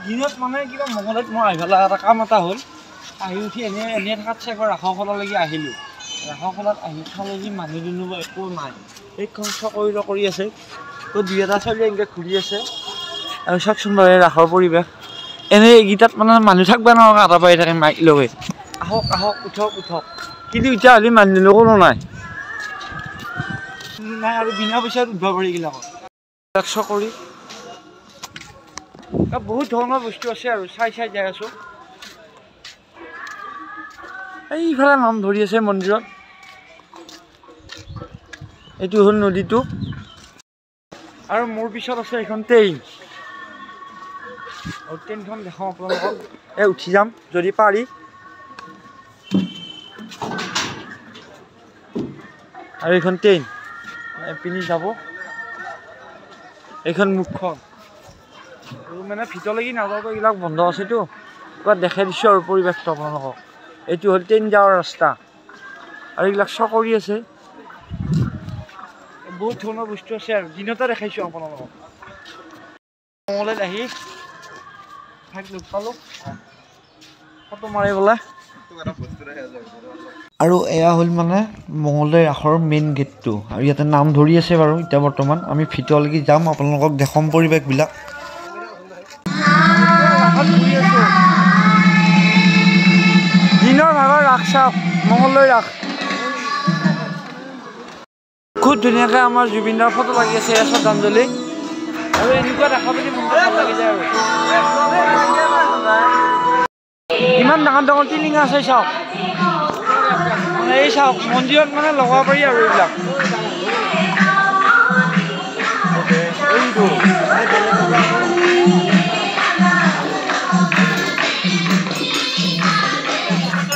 দিনত মানে কিবা মঙলত মই আহিব এটা কাম এটা হ'ল আহি উঠি এনে থকাত চাই ৰাসৰখনলৈকে আহিলোঁ ৰাসৰখনত আহি চালোঁ যে মানুহ দুনুহ একো নাই এইখন চকৰি কৰি আছে তো দুই এটা ছোৱালী এনেকৈ ঘূৰি আছে আৰু চাওকচোন বাৰু ৰাসৰ পৰিৱেশ এনেই এইকেইটাত মানে মানুহ থাকিব নহয় আটা পাৰি থাকে মাইক লগাই আহক আহক উঠক উঠক কিন্তু এতিয়া হ'লে মানুহ দুনুহ কোনো নাই নাই আৰু বিনা পইচাত উঠিব পাৰি এইবিলাকত চকৰি বহুত ধৰণৰ বস্তু আছে আৰু চাই যাই আছোঁ এইফালে নাম ধৰি আছে মন্দিৰত এইটো হ'ল নদীটো আৰু মোৰ পিছত আছে এখন ট্ৰেইন আৰু ট্ৰেইনখন দেখাওঁ আপোনালোকক উঠি যাম যদি পাৰি আৰু এইখন ট্ৰেইন পিনি যাব এইখন মুখখন মানে ভিতৰলৈকে নাযাওঁতো এইবিলাক বন্ধ আছেতো ক'ৰবাত দেখাই দিছোঁ আৰু পৰিৱেশটো আপোনালোকক এইটো হ'ল ট্ৰেইন যাৱাৰ ৰাস্তা আৰু এইবিলাক চকৰি আছে বহুত ধৰণৰ বস্তু আছে আৰু দিনতে দেখাইছোঁ আপোনালোকক মঙলত আহি ঠাইত লগ পালোঁ ফটো মাৰিবলৈ আৰু এয়া হ'ল মানে মঙলদৈ ৰাসৰ মেইন গেটটো আৰু ইয়াতে নাম ধৰি আছে বাৰু এতিয়া বৰ্তমান আমি ভিতৰলৈকে যাম আপোনালোকক দেখাম পৰিৱেশবিলাক দিনৰ ভাগৰ ৰাস চাওক মঙলদৈ ৰাস খুব ধুনীয়াকৈ আমাৰ জুবিনদাৰ ফটো লাগি আছে শ্ৰদ্ধাঞ্জলি আৰু এনেকুৱা দেখা পালে মনটো ভাল লাগি যায় আৰু ইমান ডাঙৰ ডাঙৰ টিলিঙা আছে চাওক এই চাওক মন্দিৰত মানে লগাব পাৰি আৰু এইবিলাক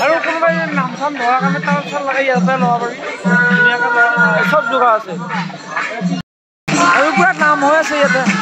আৰু কোনোবাই নাম চাম ধৰাৰ কাৰণে তাল চাল লাগে ইয়াতে ল'ব পাৰি ধুনীয়াকৈ চব যোগাৰ আছে আৰু পুৰা নাম হৈ আছে ইয়াতে